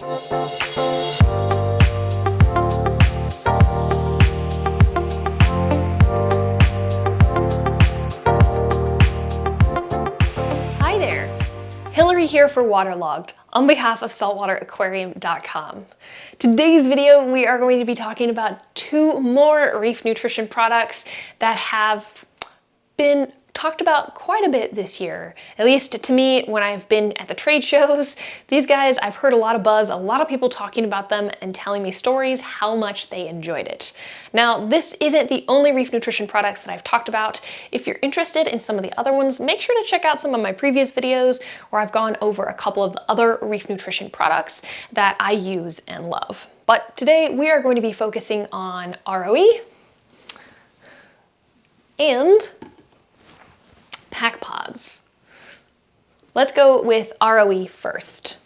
Hi there, Hillary here for Waterlogged on behalf of saltwateraquarium.com. Today's video, we are going to be talking about 2 more Reef Nutrition products that have been talked about quite a bit this year. At least to me, when I've been at the trade shows, these guys, I've heard a lot of buzz, a lot of people talking about them and telling me stories how much they enjoyed it. Now, this isn't the only Reef Nutrition products that I've talked about. If you're interested in some of the other ones, make sure to check out some of my previous videos where I've gone over a couple of other Reef Nutrition products that I use and love. But today we are going to be focusing on R.O.E. and Pac Pods. Let's go with R.O.E. first.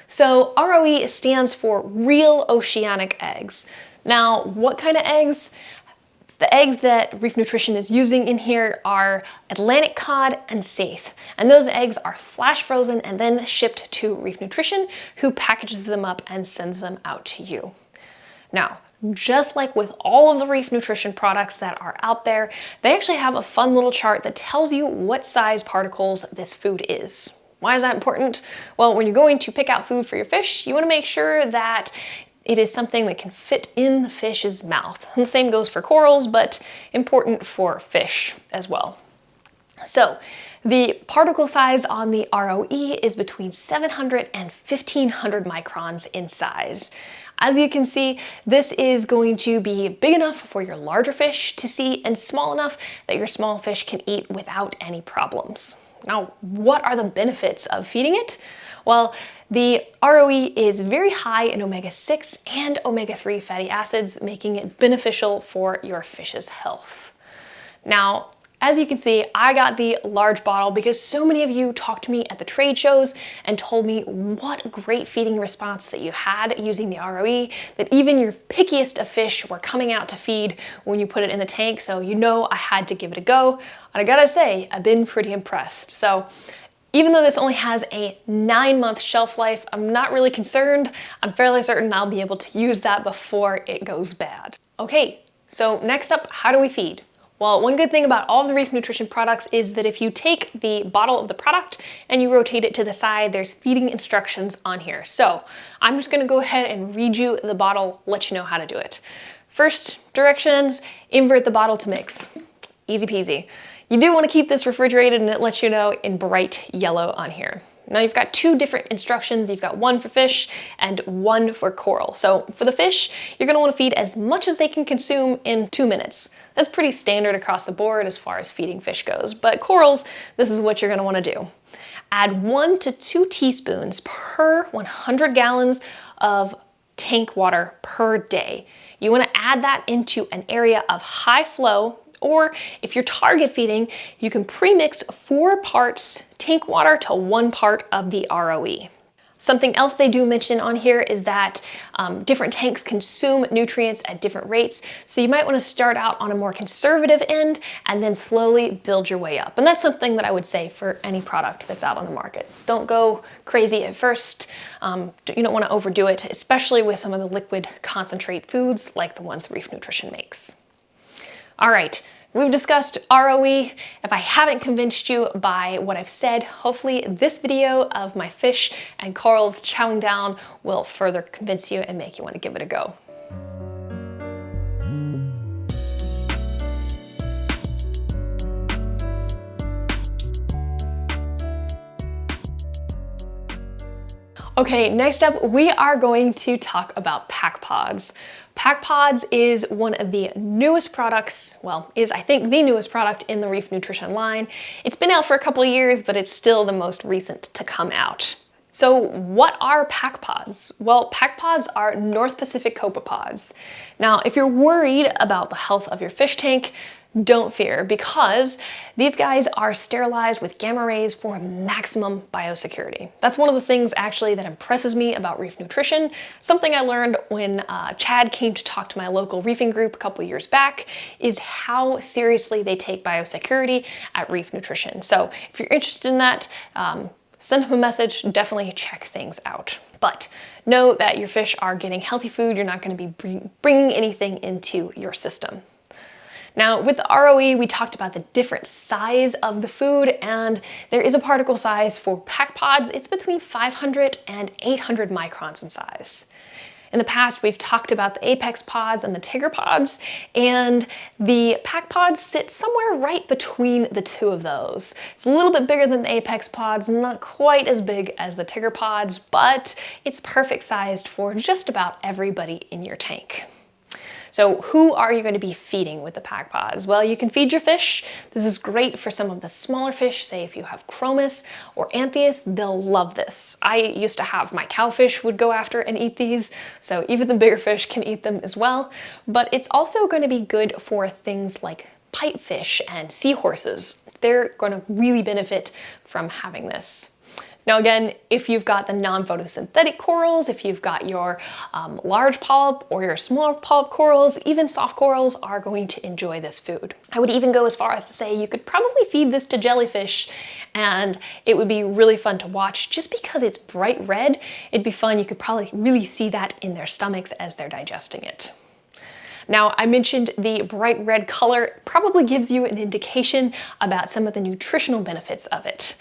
So R.O.E. stands for Real Oceanic Eggs. Now, what kind of eggs? The eggs that Reef Nutrition is using in here are Atlantic cod and saithe. And those eggs are flash frozen and then shipped to Reef Nutrition, who packages them up and sends them out to you. Now, just like with all of the Reef Nutrition products that are out there, they actually have a fun little chart that tells you what size particles this food is. Why is that important? Well, when you're going to pick out food for your fish, you want to make sure that it is something that can fit in the fish's mouth. And the same goes for corals, but important for fish as well. So, the particle size on the R.O.E. is between 700 and 1500 microns in size. As you can see, this is going to be big enough for your larger fish to see and small enough that your small fish can eat without any problems. Now, what are the benefits of feeding it? Well, the R.O.E. is very high in omega-6 and omega-3 fatty acids, making it beneficial for your fish's health. Now, as you can see, I got the large bottle because so many of you talked to me at the trade shows and told me what great feeding response that you had using the R.O.E., that even your pickiest of fish were coming out to feed when you put it in the tank, so you know I had to give it a go. And I gotta say, I've been pretty impressed. So even though this only has a 9-month shelf life, I'm not really concerned. I'm fairly certain I'll be able to use that before it goes bad. Okay, so next up, how do we feed? Well, one good thing about all of the Reef Nutrition products is that if you take the bottle of the product and you rotate it to the side, there's feeding instructions on here. So I'm just gonna go ahead and read you the bottle, let you know how to do it. First directions, invert the bottle to mix. Easy peasy. You do wanna keep this refrigerated and it lets you know in bright yellow on here. Now you've got 2 different instructions. You've got one for fish and one for coral. So for the fish, you're gonna wanna feed as much as they can consume in 2 minutes. That's pretty standard across the board as far as feeding fish goes. But corals, this is what you're gonna wanna do. Add 1 to 2 teaspoons per 100 gallons of tank water per day. You wanna add that into an area of high flow, or if you're target feeding, you can pre-mix 4 parts tank water to 1 part of the R.O.E. Something else they do mention on here is that different tanks consume nutrients at different rates, so you might want to start out on a more conservative end and then slowly build your way up. And that's something that I would say for any product that's out on the market. Don't go crazy at first. You don't want to overdo it, especially with some of the liquid concentrate foods like the ones Reef Nutrition makes. All right, we've discussed R.O.E. If I haven't convinced you by what I've said, hopefully this video of my fish and corals chowing down will further convince you and make you want to give it a go. Okay, next up, we are going to talk about Pac Pods. Pac Pods is one of the newest products, well, is I think the newest product in the Reef Nutrition line. It's been out for a couple of years, but it's still the most recent to come out. So what are Pac Pods? Well, Pac Pods are North Pacific copepods. Now, if you're worried about the health of your fish tank, don't fear, because these guys are sterilized with gamma rays for maximum biosecurity. That's one of the things actually that impresses me about Reef Nutrition. Something I learned when Chad came to talk to my local reefing group a couple years back is how seriously they take biosecurity at Reef Nutrition. So if you're interested in that, Send him a message, definitely check things out. But know that your fish are getting healthy food. You're not going to be bringing anything into your system. Now, with the R.O.E, we talked about the different size of the food, and there is a particle size for Pac Pods. It's between 500 and 800 microns in size. In the past, we've talked about the Apex Pods and the Tiger Pods, and the Pac Pods sit somewhere right between the two of those. It's a little bit bigger than the Apex Pods, not quite as big as the Tiger Pods, but it's perfect sized for just about everybody in your tank. So who are you going to be feeding with the Pac Pods? Well, you can feed your fish. This is great for some of the smaller fish. Say if you have chromis or anthias, they'll love this. I used to have my cowfish would go after and eat these, so even the bigger fish can eat them as well. But it's also going to be good for things like pipefish and seahorses. They're going to really benefit from having this. Now again, if you've got the non-photosynthetic corals, if you've got your large polyp or your small polyp corals, even soft corals are going to enjoy this food. I would even go as far as to say you could probably feed this to jellyfish and it would be really fun to watch just because it's bright red. It'd be fun, you could probably really see that in their stomachs as they're digesting it. Now, I mentioned the bright red color probably gives you an indication about some of the nutritional benefits of it.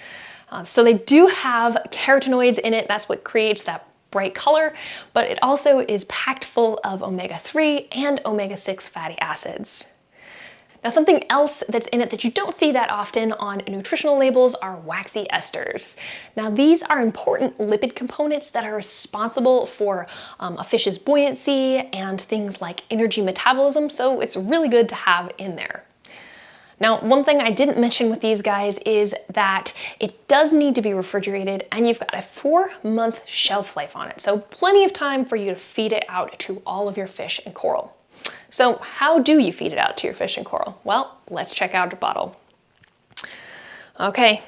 So they do have carotenoids in it, that's what creates that bright color, but it also is packed full of omega-3 and omega-6 fatty acids. Now, something else that's in it that you don't see that often on nutritional labels are waxy esters. Now, these are important lipid components that are responsible for a fish's buoyancy and things like energy metabolism, so it's really good to have in there. Now, one thing I didn't mention with these guys is that it does need to be refrigerated and you've got a 4-month shelf life on it. So plenty of time for you to feed it out to all of your fish and coral. So how do you feed it out to your fish and coral? Well, let's check out the bottle. Okay,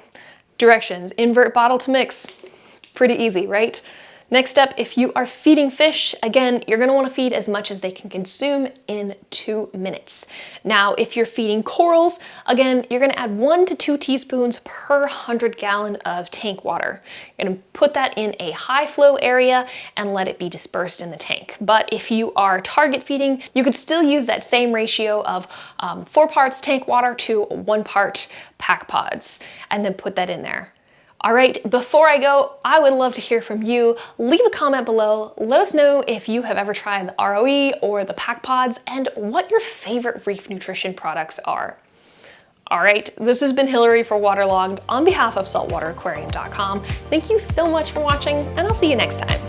directions, invert bottle to mix. Pretty easy, right? Next step, if you are feeding fish, again, you're gonna wanna feed as much as they can consume in 2 minutes. Now, if you're feeding corals, again, you're gonna add 1 to 2 teaspoons per 100 gallon of tank water. You're gonna put that in a high flow area and let it be dispersed in the tank. But if you are target feeding, you could still use that same ratio of 4 parts tank water to 1 part Pac Pods, and then put that in there. All right, before I go, I would love to hear from you. Leave a comment below. Let us know if you have ever tried the R.O.E or the Pac Pods and what your favorite Reef Nutrition products are. All right, this has been Hillary for Waterlogged on behalf of saltwateraquarium.com. Thank you so much for watching, and I'll see you next time.